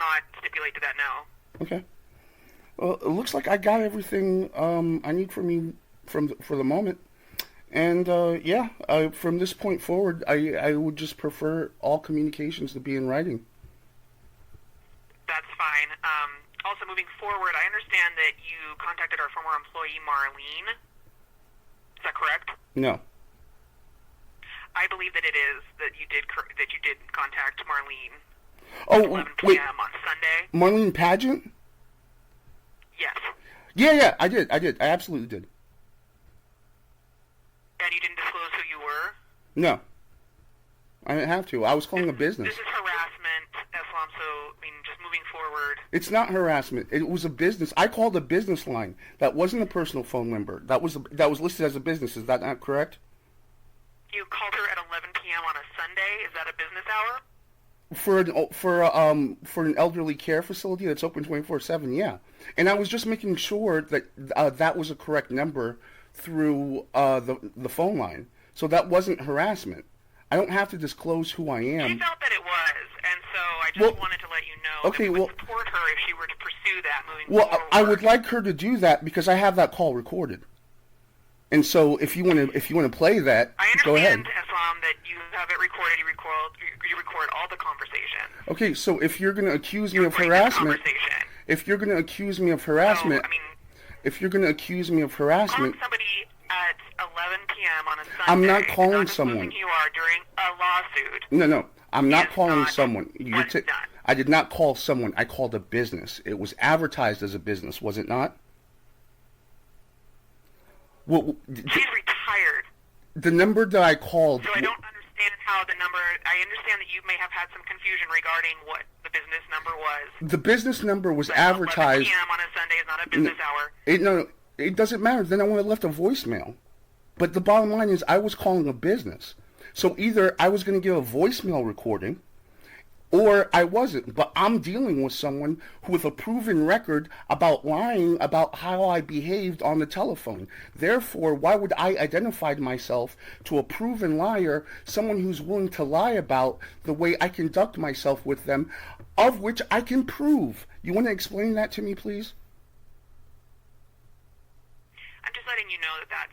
not stipulate to that now. Okay. Well, it looks like I got everything I need from you for the moment. And from this point forward, I would just prefer all communications to be in writing. That's fine. Also, moving forward, I understand that you contacted our former employee, Marlene. Is that correct? No. I believe that it is that you did contact Marlene. Oh, at 11 p.m. wait. on Sunday. Marlene Pageant? Yes. Yeah, I did. I absolutely did. And you didn't disclose who you were? No. I didn't have to. I was calling a business. This is harassment, Islam, so, just moving forward. It's not harassment. It was a business. I called a business line. That wasn't a personal phone number. That was listed as a business. Is that not correct? You called her at 11 p.m. on a Sunday? Is that a business hour? For an elderly care facility that's open 24/7, yeah. And I was just making sure that that was a correct number through the phone line. So that wasn't harassment. I don't have to disclose who I am. She felt that it was, and so I just wanted to let you know that we would support her if she were to pursue that moving forward. Well, I would like her to do that because I have that call recorded. And so if you want to play that, go ahead. I understand, Islam, that you have it recorded. You record all the conversation. Okay, so if you're going to accuse me of harassment, if you're going to accuse me of harassment, calling somebody at 11 p.m. on a Sunday. I'm not calling someone. You are during a lawsuit. No, I'm not calling someone. Done. I did not call someone. I called a business. It was advertised as a business, was it not? Well, she's retired. The number that I called. So I don't understand how the number. I understand that you may have had some confusion regarding what the business number was. The business number was advertised. 11 p.m. on a Sunday is not a business hour. It doesn't matter. Then I would have left a voicemail. But the bottom line is, I was calling a business. So either I was going to give a voicemail recording, or I wasn't. But I'm dealing with someone with a proven record about lying about how I behaved on the telephone. Therefore, why would I identify myself to a proven liar, someone who's willing to lie about the way I conduct myself with them, of which I can prove? You want to explain that to me, please? I'm just letting you know that that's...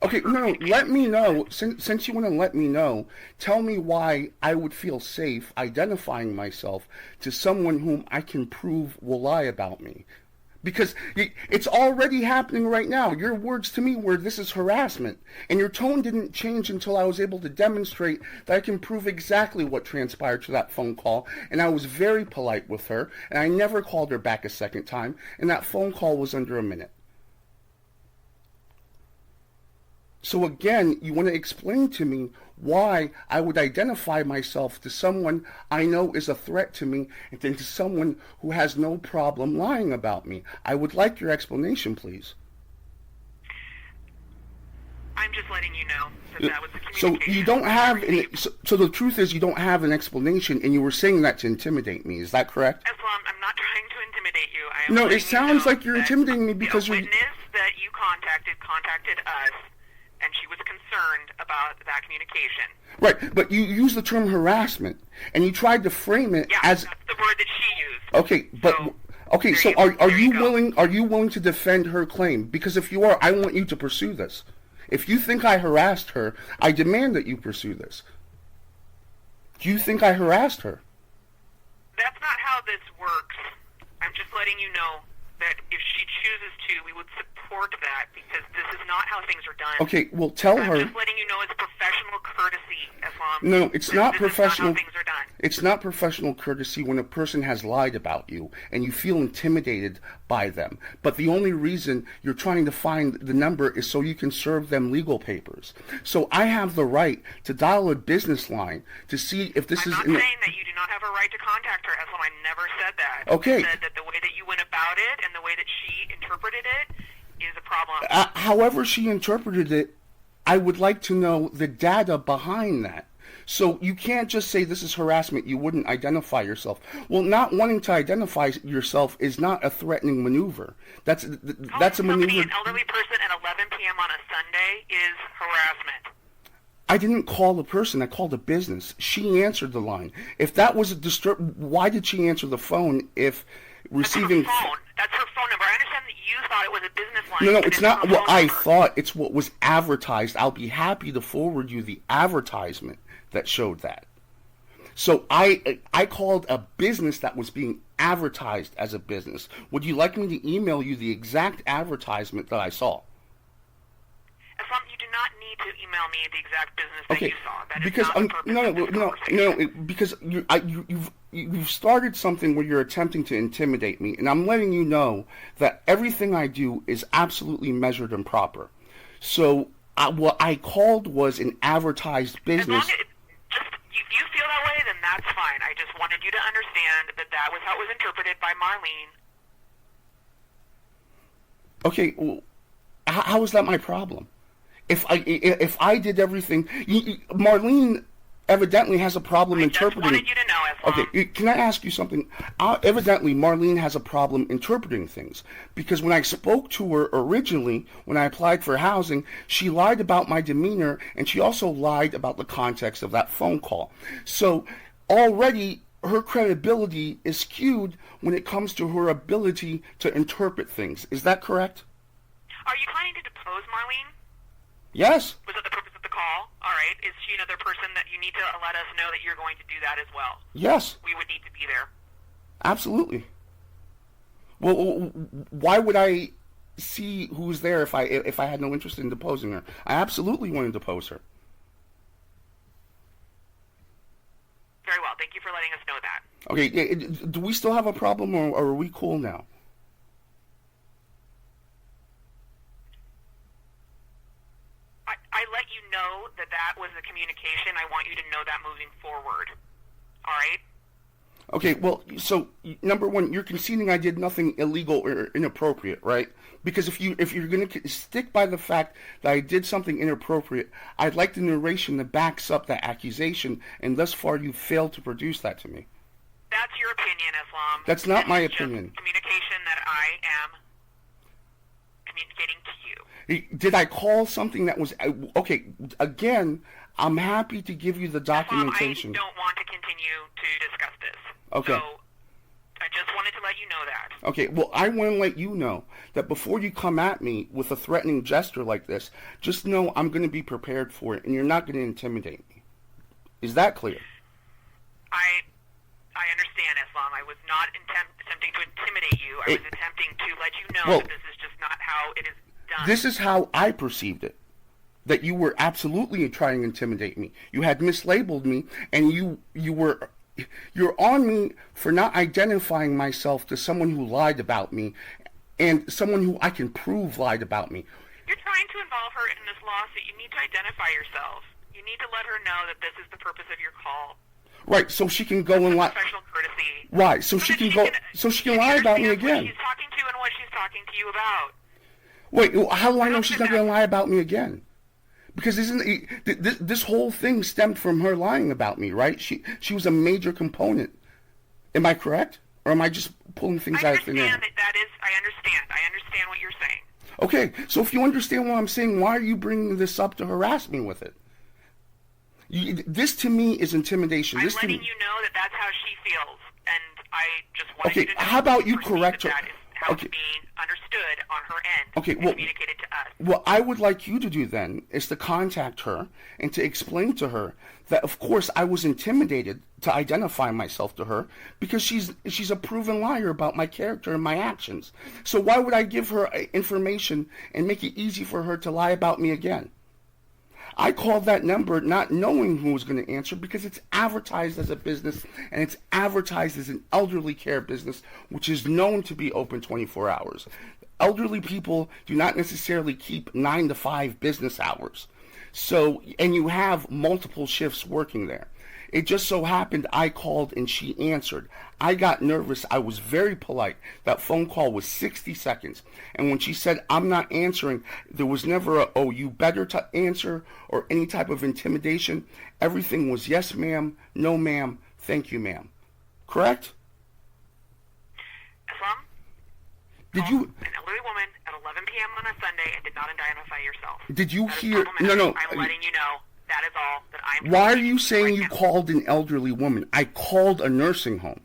Okay, no, let me know. Since you want to let me know, tell me why I would feel safe identifying myself to someone whom I can prove will lie about me. Because it's already happening right now. Your words to me were, this is harassment. And your tone didn't change until I was able to demonstrate that I can prove exactly what transpired to that phone call. And I was very polite with her, and I never called her back a second time, and that phone call was under a minute. So again, you want to explain to me why I would identify myself to someone I know is a threat to me and to someone who has no problem lying about me. I would like your explanation, please. I'm just letting you know that was the So communication. you don't have, so the truth is you don't have an explanation, and you were saying that to intimidate me. Is that correct? Islam, I'm not trying to intimidate you. I am No, it sounds like you're intimidating me because you're... The witness that you contacted us, and she was concerned about that communication. Right, but you use the term harassment, and you tried to frame it as... that's the word that she used. Okay, but... So, are you willing to defend her claim? Because if you are, I want you to pursue this. If you think I harassed her, I demand that you pursue this. Do you think I harassed her? That's not how this works. I'm just letting you know that if she chooses to, we would support that, because this is not how things are done. Okay, well, tell her... I'm just letting you know it's professional courtesy, Islam. No, it's not professional... This is not how things are done. It's not professional courtesy when a person has lied about you and you feel intimidated by them. But the only reason you're trying to find the number is so you can serve them legal papers. So I have the right to dial a business line to see if this I'm is... not saying that you do not have a right to contact her, Islam. I never said that. Okay. I said that the way that you went about it and the way that she interpreted it is a problem. However she interpreted it, I would like to know the data behind that. So you can't just say this is harassment, you wouldn't identify yourself. Well, not wanting to identify yourself is not a threatening maneuver. That's a maneuver... An elderly person at 11 p.m. on a Sunday is harassment. I didn't call the person. I called a business. She answered the line. If that was a why did she answer the phone if receiving... That's her phone. That's her phone number. I understand that you thought it was a business line. No, but it's not her what phone I number. thought. It's what was advertised. I'll be happy to forward you the advertisement that showed that. So I called a business that was being advertised as a business. Would you like me to email you the exact advertisement that I saw? Islam, you do not need to email me the exact business that Okay, you saw. That because is not the purpose of this conversation. because you've started something where you're attempting to intimidate me, and I'm letting you know that everything I do is absolutely measured and proper. So what I called was an advertised As business. long as if you feel that way, then that's fine. I just wanted you to understand that that was how it was interpreted by Marlene. Okay, well, how is that my problem? If I did everything, Marlene evidently has a problem interpreting. I just wanted you to know, Islam. Okay, can I ask you something? Evidently, Marlene has a problem interpreting things because when I spoke to her originally, when I applied for housing, she lied about my demeanor and she also lied about the context of that phone call. So already her credibility is skewed when it comes to her ability to interpret things. Is that correct? Are you planning to depose Marlene? Yes. Was that the purpose of the call? All right. Is she another person that you need to let us know that you're going to do that as well? Yes. We would need to be there. Absolutely. Well, why would I see who's there if I had no interest in deposing her? I absolutely want to depose her. Very well. Thank you for letting us know that. Okay, do we still have a problem or are we cool now? I let you know that that was the communication. I want you to know that moving forward. All right? Okay, well, so number one, you're conceding I did nothing illegal or inappropriate, right? Because if you're going to stick by the fact that I did something inappropriate, I'd like the narration that backs up that accusation, and thus far you failed to produce that to me. That's your opinion, Islam. That's not my It's just opinion. communication that I am communicating to you. Did I call something that was... Okay, again, I'm happy to give you the documentation. I don't want to continue to discuss this. Okay. So, I just wanted to let you know that. Okay, well, I want to let you know that before you come at me with a threatening gesture like this, just know I'm going to be prepared for it, and you're not going to intimidate me. Is that clear? I understand, Islam. I was not attempting to intimidate you. I was attempting to let you know that this is just not how it is done. This is how I perceived it. That you were absolutely trying to intimidate me. You had mislabeled me, and you're on me for not identifying myself to someone who lied about me, and someone who I can prove lied about me. You're trying to involve her in this lawsuit. You need to identify yourself. You need to let her know that this is the purpose of your call. Right, so she can go and lie. Professional courtesy. Right, so she can go. So she can lie about me again. What she's talking to and what she's talking to you about. Wait, how do I know she's not going to lie about me again? Because this whole thing stemmed from her lying about me, right? She was a major component. Am I correct? Or am I just pulling things out of thin air? I understand. I understand what you're saying. Okay, so if you understand what I'm saying, why are you bringing this up to harass me with it? This to me is intimidation. I'm This to letting me, you know that that's how she feels, and I just want you to know. How about you perceive correct her? that is how it's being understood on her end. Okay, and well, communicated to us. What I would like you to do then is to contact her and to explain to her that, of course, I was intimidated to identify myself to her because she's a proven liar about my character and my actions. So why would I give her information and make it easy for her to lie about me again? I called that number not knowing who was going to answer because it's advertised as a business and it's advertised as an elderly care business, which is known to be open 24 hours. Elderly people do not necessarily keep 9 to 5 business hours. So, and you have multiple shifts working there. It just so happened I called and she answered. I got nervous. I was very polite. That phone call was 60 seconds. And when she said, I'm not answering, there was never a, oh, you better to answer or any type of intimidation. Everything was yes, ma'am, no, ma'am, thank you, ma'am. Correct? Islam? Did you... An elderly woman at 11 p.m. on a Sunday and did not identify yourself. Did you That is hear... problematic. No. I'm letting you know. That is all that I'm. Why are you saying right you now. called an elderly woman? I called a nursing home.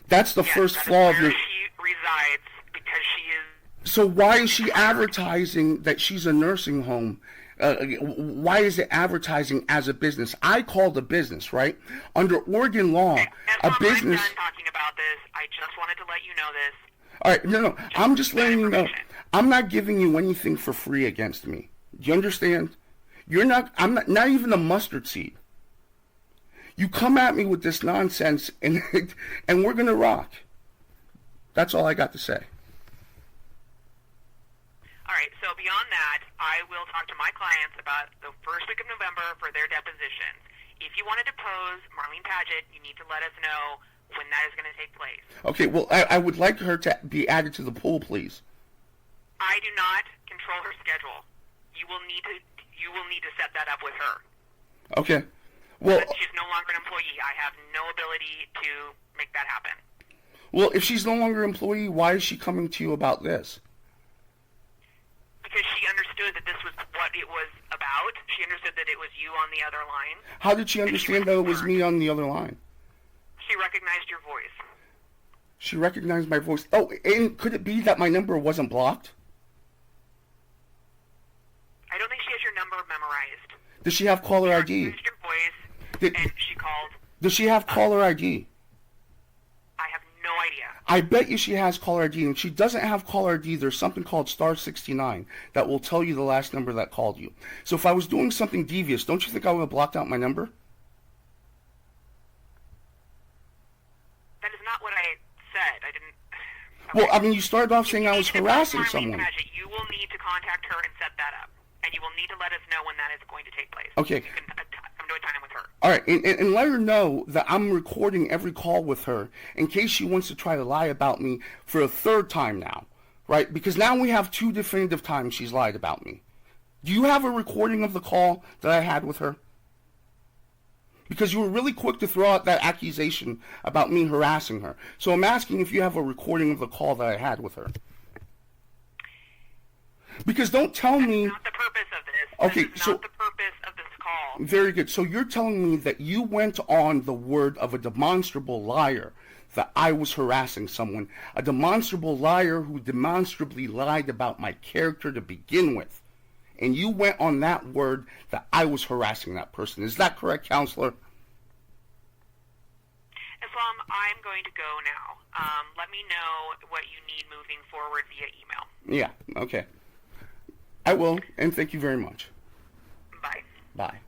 That's the Yes, first that is flaw of where your... she resides because she is. So why is she advertising that she's a nursing home? Why is it advertising as a business? I called a business, right? Under Oregon law, a business... I'm done talking about this. I just wanted to let you know this. All right, no. I'm just letting you know. information. I'm not giving you anything for free against me. Do you understand? You're not... I'm not even a mustard seed. You come at me with this nonsense, and and we're going to rock. That's all I got to say. All right, so beyond that, I will talk to my clients about the first week of November for their depositions. If you want to depose Marlene Paget, you need to let us know when that is going to take place. Okay, well, I would like her to be added to the pool, please. I do not control her schedule. You will need to set that up with her. Okay. Well, But she's no longer an employee. I have no ability to make that happen. well, if she's no longer an employee, why is she coming to you about this? Because she understood that this was what it was about. She understood that it was you on the other line. How did she understand that it was me on the other line? She recognized your voice. She recognized my voice. Oh, and could it be that my number wasn't blocked? I don't think she has your number memorized. Does she have caller She ID? recognized your voice, Did- and she called. Does she have caller ID? I have no idea. I bet you she has caller ID, and if she doesn't have caller ID, there's something called *69 that will tell you the last number that called you. So if I was doing something devious, don't you think I would have blocked out my number? That is not what I said. I didn't. Well, I mean, you started off saying I was If you need to harassing depose Marlene someone. Paget, you will need to contact her and set that up. And you will need to let us know when that is going to take place. Okay. You can come to a time with her. All right, and let her know that I'm recording every call with her in case she wants to try to lie about me for a third time now, right? Because now we have 2 definitive times she's lied about me. Do you have a recording of the call that I had with her? Because you were really quick to throw out that accusation about me harassing her. So I'm asking if you have a recording of the call that I had with her. Because don't tell me... Not the purpose of this. Okay, This is so- not the purpose of this call. Very good. So you're telling me that you went on the word of a demonstrable liar that I was harassing someone, a demonstrable liar who demonstrably lied about my character to begin with, and you went on that word that I was harassing that person. Is that correct, counselor? Islam, I'm going to go now. Let me know what you need moving forward via email. Yeah, okay. I will, and thank you very much. Bye. Bye.